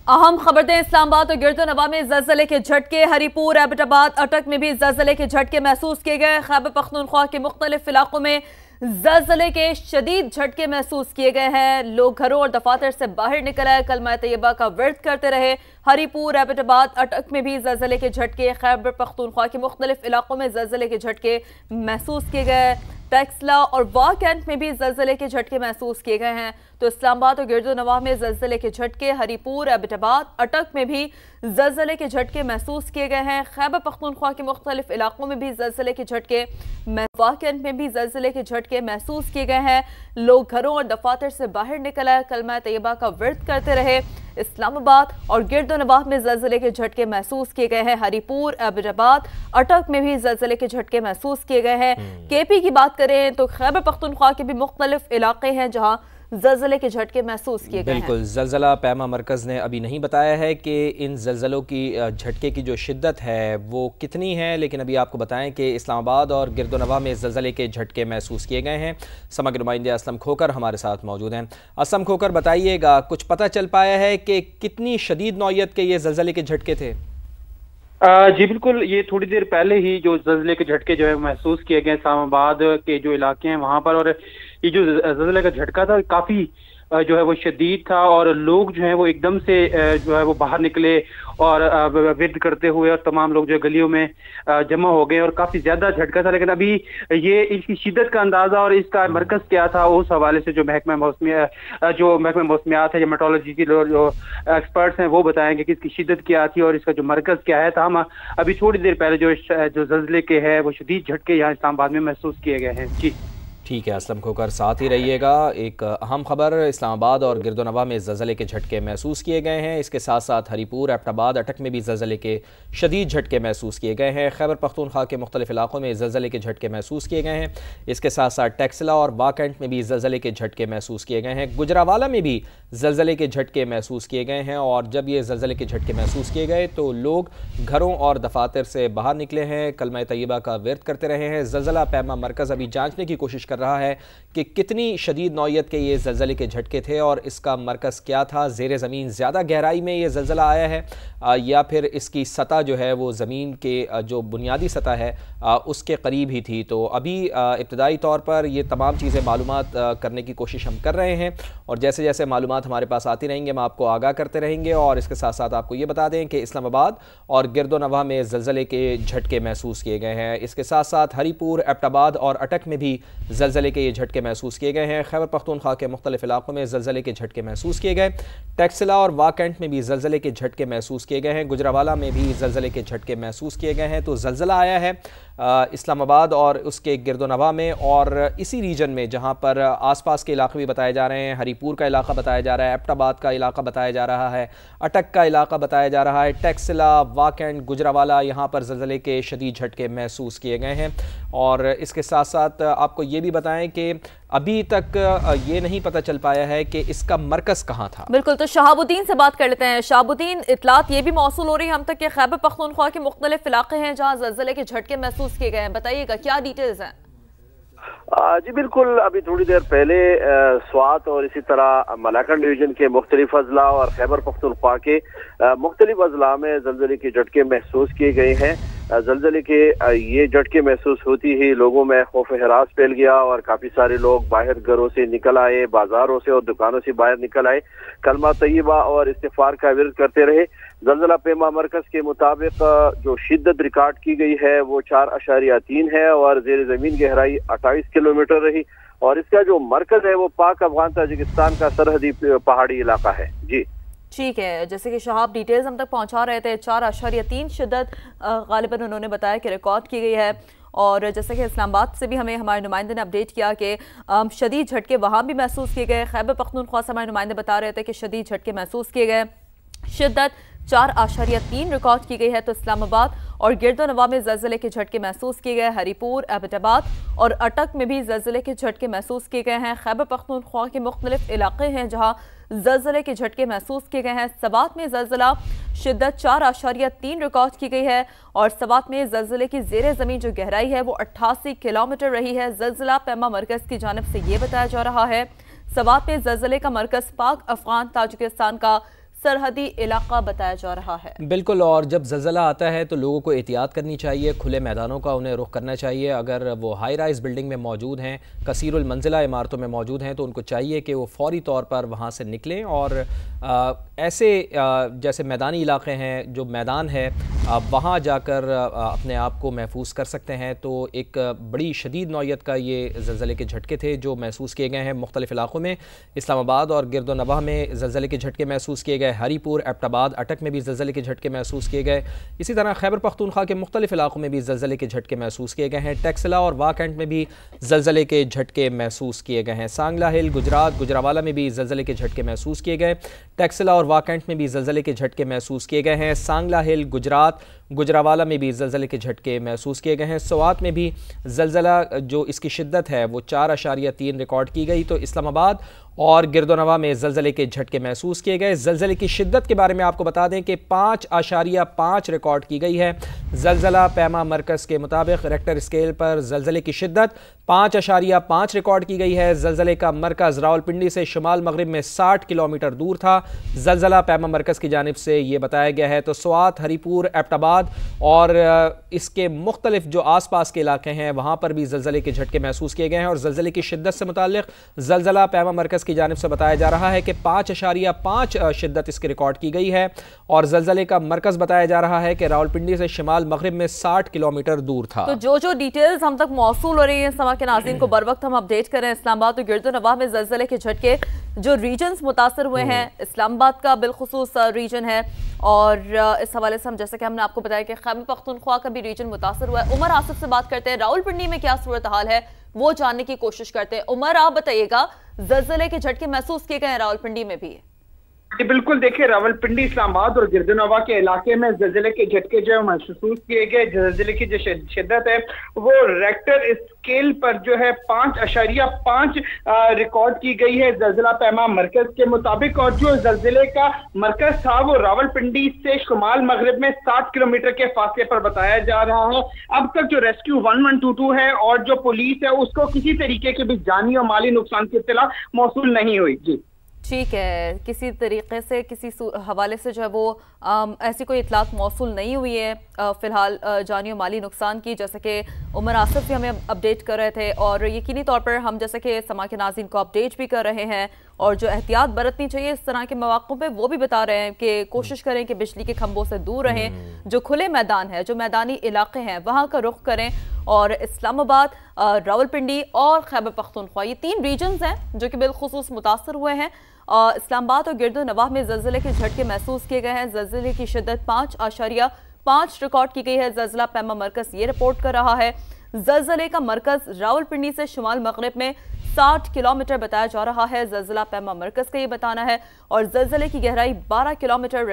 अहम खबर दें, इस्लामाबाद और गिरदोनवा में ज़लज़ले के झटके, हरीपुर, एबटाबाद, अटक में भी ज़लज़ले के झटके महसूस किए गए। खैबर पख्तूनख्वा के मुख्तलिफ इलाकों में ज़लज़ले के शदीद झटके महसूस किए गए हैं। लोग घरों और दफातर से बाहर निकल आए, कलमा तैयबा का विर्द करते रहे। हरीपुर, एबटाबाद, अटक में भी ज़लज़ले के झटके, खैबर पख्तूनख्वा के मुख्तलिफ इलाकों में ज़लज़ले के झटके महसूस किए गए। टेक्सला और वाह कैंट में भी ज़लज़ले के झटके महसूस किए गए हैं। तो इस्लामाबाद और गिरदोनवा में ज़लज़ले के झटके, हरीपुर, एबटाबाद, अटक में भी ज़लज़ले के झटके महसूस किए गए हैं। खैबर पख्तूनख्वा के मुख्तलिफ इलाकों में भी ज़लज़ले के झटके, वाह कैंट में भी ज़लज़ले के झटके महसूस किए गए हैं। लोग घरों और दफातर से बाहर निकल आए, कलमा तैयबा का विर्द करते रहे। इस्लामाबाद और गिरदोनवा में ज़लज़ले के झटके महसूस किए गए हैं। हरीपुर, एबटाबाद, अटक में भी ज़लज़ले के झटके महसूस किए गए हैं। केपी की बात करें तो खैबर पख्तूनख्वा के भी मुख्तलिफ इलाके हैं जहां ज़लज़ले के झटके महसूस किए गए हैं। बिल्कुल, ज़लज़ला पैमा मरकज़ ने अभी नहीं बताया है कि इन ज़लज़लों की झटके की जो शिद्दत है वो कितनी है, लेकिन अभी आपको बताएं कि इस्लामाबाद और गिरदोनवा में ज़लज़ले के झटके महसूस किए गए हैं। समग्र नुमाइंदे असलम खोकर हमारे साथ मौजूद हैं। असलम खोकर, बताइएगा, कुछ पता चल पाया है कि कितनी शदीद नौयत के ये ज़लज़ले के झटके थे? जी बिल्कुल, ये थोड़ी देर पहले ही जो ज़लज़ले के झटके जो है महसूस किए गए इस्लामाबाद के जो इलाके हैं वहाँ पर, और ये जो ज़लज़ले का झटका था काफ़ी जो है वो शदीद था, और लोग जो है वो एकदम से जो है वो बाहर निकले और विर्द करते हुए, और तमाम लोग जो गलियों में जमा हो गए, और काफ़ी ज़्यादा झटका था। लेकिन अभी ये इसकी शिद्दत का अंदाज़ा और इसका मरकज़ क्या था उस हवाले से जो महकमा मौसमियात है या मेट्रोलॉजी की जो एक्सपर्ट्स हैं वो बताएंगे कि इसकी शिद्दत क्या थी और इसका जो मरकज़ क्या है। हम अभी थोड़ी देर पहले जो ज़लज़ले के है वो शदीद झटके यहाँ इस्लामाबाद में महसूस किए गए हैं। जी ठीक है, असलम खोकर साथ ही रहिएगा। एक अहम खबर, इस्लामाबाद और गिरदोनवा में ज़लज़ले के झटके महसूस किए गए हैं। इसके साथ साथ हरीपुर, एबटाबाद, अटक में भी ज़लज़ले के शदीद झटके महसूस किए गए हैं। खैबर पख्तूनख्वा के मुख्तलिफ इलाकों में ज़लज़ले के झटके महसूस किए गए हैं। इसके साथ साथ टेक्सला और वाह कैंट में भी ज़लज़ले के झटके महसूस किए गए हैं। गुजरावाला में भी ज़लज़ले के झटके महसूस किए गए हैं, और जब ये ज़लज़ले के झटके महसूस किए गए तो लोग घरों और दफातर से बाहर निकले हैं, कलमा तैयबा का विर्द करते रहे हैं। ज़लज़ला पैमा मरकज़ अभी जांचने की कोशिश कर रहा है कि कितनी शदीद नौयत के ये ज़लज़ले के झटके थे और इसका मरकज़ क्या था। ज़ेर ज़मीन ज़्यादा गहराई में ये ज़लज़ला आया है या फिर इसकी सतह जो है वो ज़मीन के जो बुनियादी सतह है उसके करीब ही थी। तो अभी इब्तदाई तौर पर ये तमाम चीज़ें मालूमात करने की कोशिश हम कर रहे हैं, और जैसे जैसे मालूमात हमारे पास आती रहेंगे हम आपको आगाह करते रहेंगे। और इसके साथ साथ आपको ये बता दें कि इस्लामाबाद और गिरदोनवा में ज़लज़ले के झटके महसूस किए गए हैं। इसके साथ साथ हरीपुर, एबटाबाद और अटक में भी ज़लज़ले के ये झटके महसूस किए गए हैं। खैबर पख्तूनख्वा के मुख्तलिफ इलाकों में ज़लज़ले के झटके महसूस किए गए। टेक्सला और वाह कैंट में भी ज़लज़ले के झटके महसूस किए गए हैं। गुजरावाला में भी ज़लज़ले के झटके महसूस किए गए हैं। तो ज़लज़ला आया है इस्लामाबाद और उसके गिरदोनवा में, और इसी रीजन में जहाँ पर आसपास के इलाके भी बताए जा रहे हैं। हरीपुर का इलाका बताया जा रहा है, एबटाबाद का इलाका बताया जा रहा है, अटक का इलाका बताया जा रहा है, टेक्सला, वाह कैंट, गुजरावाला, यहाँ पर ज़लज़ले के शदीद झटके महसूस किए गए हैं। और इसके साथ साथ आपको ये भी बताएं कि अभी तक ये नहीं पता चल पाया है कि इसका मरकज़ कहाँ था। बिल्कुल, तो शहाबुद्दीन से बात कर लेते हैं। शहाबुद्दीन, इतलात ये भी मौसूल हो रही है हम तक कि खैबर पख्तूनख्वा के मुख्तलिफ इलाके हैं जहाँ ज़लज़ले के झटके महसूस किए गए हैं, बताइएगा क्या डिटेल्स हैं? जी बिल्कुल, अभी थोड़ी देर पहले स्वात और इसी तरह मलाकन डिवीजन के मुख्तलिफ अजला और खैबर पख्तूनख्वा के मुख्तलिफ अजला में ज़लज़ले के झटके महसूस किए गए हैं। ज़लज़ले के ये झटके महसूस होती ही लोगों में खौफ हरास फैल गया, और काफ़ी सारे लोग बाहर घरों से निकल आए, बाजारों से और दुकानों से बाहर निकल आए, कलमा तैयबा और इस्तिग़फ़ार का विर्द करते रहे। ज़लज़ला पैमा मरकज़ के मुताबिक जो शिद्दत रिकॉर्ड की गई है वो 4.3 है, और ज़ेर ज़मीन गहराई 28 किलोमीटर रही, और इसका जो मरकज़ है वो पाक अफगान ताजिकिस्तान का सरहदी पहाड़ी इलाका है। जी ठीक है, जैसे कि शहाब डिटेल्स हम तक पहुंचा रहे थे, 4.3 शिद्दत गालिबन उन्होंने बताया कि रिकॉर्ड की गई है। और जैसे कि इस्लामाबाद से भी हमें हमारे नुमाइंदे ने अपडेट किया कि शदीद झटके वहाँ भी महसूस किए गए। खैबर पख्तूनख्वा से हमारे नुमाइंदे बता रहे थे कि शदीद झटके महसूस किए गए, शिद्दत 4.3 रिकॉर्ड की गई है। तो इस्लामाबाद और गिरदोनवा में ज़लज़ले के झटके महसूस किए गए। हरीपुर, एबटाबाद और अटक में भी ज़लज़ले के झटके महसूस किए गए हैं। खैबर पख्तूनख्वा के मुख्तलिफ इलाके हैं जहाँ ज़लज़ले के झटके महसूस किए गए हैं। सवात में ज़लज़ला शिद्दत 4.3 रिकॉर्ड की गई है, और सवात में ज़लज़ले की ज़ेरे ज़मीन जो गहराई है वो 88 किलोमीटर रही है। ज़लज़ला पैमा मरकज़ की जानिब से ये बताया जा रहा है। सवात में ज़लज़ले का मरकज़ पाक अफगान ताजिकिस्तान का सरहदी इलाका बताया जा रहा है। बिल्कुल, और जब ज़लज़ला आता है तो लोगों को एहतियात करनी चाहिए, खुले मैदानों का उन्हें रुख करना चाहिए। अगर वो हाई राइज़ बिल्डिंग में मौजूद हैं, कसीरुल मंजिला इमारतों में मौजूद हैं, तो उनको चाहिए कि वो फ़ौरी तौर पर वहाँ से निकलें और ऐसे जैसे मैदानी इलाके हैं, जो मैदान है, वहाँ जाकर अपने आप को महफूज कर सकते हैं। तो एक बड़ी शदीद नौयत का ये ज़लज़ले के झटके थे जो महसूस किए गए हैं मुख्तलिफ़ इलाक़ों में। इस्लामाबाद और गिरदोनवाह में ज़लज़ले के झटके महसूस किए गए, हरीपुर, एबटाबाद, अटक में भी ज़लज़ले के झटके महसूस किए गए। इसी तरह खैबर पख्तूनख्वा के मुख्तलिफ़ इलाक़ों में भी ज़लज़ले के झटके महसूस किए गए हैं। टेक्सला और वाह कैंट में भी ज़लज़ले के झटके महसूस किए गए हैं। सांगला हिल, गुजरात, गुजरावाला में भी ज़लज़ले के झटके महसूस किए गए। टेक्सला और वाह कैंट में भी ज़लज़ले के झटके महसूस किए गए हैं। सांगला हिल, गुजरात, गुजरावाला में भी ज़लज़ले के झटके महसूस किए गए हैं। स्वात में भी ज़लज़ला जो इसकी शिद्दत है वो 4.3 रिकॉर्ड की गई। तो इस्लामाबाद और गिरदोनवाह में ज़लज़ले के झटके महसूस किए गए। ज़लज़ले की शिद्दत के बारे में आपको बता दें कि 5.5 रिकॉर्ड की गई है। ज़लज़ला पैमा मरकज़ के मुताबिक रेक्टर स्केल पर ज़लज़ले की शिद्दत 5.5 रिकॉर्ड की गई है। ज़लज़ले का मरकज़ रावलपिंडी से शुमाल मगरिब में 60 किलोमीटर दूर था। ज़लज़ला पैमा मरकज़ की जानिब से ये बताया गया है। तो स्वात, हरीपुर, एबटाबाद और इसके मुख्तलिफ जो आस पास के इलाके हैं वहाँ पर भी ज़लज़ले के झटके महसूस किए गए हैं। और ज़लज़ले की शिद्दत से मुताल्लिक़ ज़लज़ला पैमा मरकज़ की जानिब से बताया जा रहा है कि 5.5 शिद्दत इसकी रिकॉर्ड की गई है। और ज़लज़ले का मरकज़ बताया जा रहा है कि रावलपिंडी से शुमाल मगरिब में 60 किलोमीटर दूर था। तो जो डिटेल्स हम तक मौसूल हो रही है समा के नाज़रीन को बर वक्त हम अपडेट करें। इस्लामाबाद और गिरदोनवाह में ज़लज़ले के झटके जो रीजन्स मुतासर हुए हैं, इस्लामाबाद का बिलखुसूस रीजन है और इस हवाले से हम जैसे कि हमने आपको बताया कि खैबर पख्तूनख्वा का भी रीजन मुतासर हुआ है। उमर आसिफ से बात करते हैं, रावलपिंडी में क्या सूरत हाल है वो जानने की कोशिश करते हैं। उमर, आप बताइएगा, ज़लज़ले के झटके महसूस किए गए हैं रावलपिंडी में भी? जी बिल्कुल, देखिए रावलपिंडी, इस्लामाबाद और गिरदोनवाह के इलाके में ज़लज़ले के झटके जो है महसूस किए गए। ज़लज़ले की जो शिद्दत है वो रेक्टर स्केल पर जो है 5.5 रिकॉर्ड की गई है ज़लज़ला पैमा मरकज़ के मुताबिक। और जो ज़लज़ले का मरकज़ था वो रावलपिंडी से शुमाल मगरिब में 60 किलोमीटर के फासले पर बताया जा रहा है। अब तक जो रेस्क्यू 1122 है और जो पुलिस है उसको किसी तरीके के भी जानी और माली नुकसान की इत्तला मौसूल नहीं हुई। जी ठीक है, किसी तरीके से किसी हवाले से जो है वो ऐसी कोई इतलात मौसूल नहीं हुई है फ़िलहाल जानी और माली नुकसान की, जैसे कि उमर आसिफ भी हमें अपडेट कर रहे थे। और यकीनी तौर पर हम जैसे कि समा के नाज़रीन को अपडेट भी कर रहे हैं और जो एहतियात बरतनी चाहिए इस तरह के मौक़ों पे वो भी बता रहे हैं कि कोशिश करें कि बिजली के खंभों से दूर रहें, जो खुले मैदान है, जो मैदानी इलाके हैं वहाँ का रुख करें। और इस्लामाबाद, रावलपिंडी और खैबर पख्तूनख्वा ये 3 रीजन्स हैं जो कि बिलखुसूस मुतासर हुए हैं। इस्लामाबाद और गिरदोनवाह में ज़लज़ले के झटके महसूस किए गए हैं। ज़लज़ले की शिद्दत 5.5 रिकॉर्ड की गई है। ज़लज़ला पैमा मरकज़ ये रिपोर्ट कर रहा है। ज़लज़ले का मरकज़ रावलपिंडी से शुमाल मगरिब में 60 किलोमीटर बताया जा रहा है। ज़लज़ला पैमा मरकज़ का ये बताना है। और ज़लज़ले की गहराई 12 किलोमीटर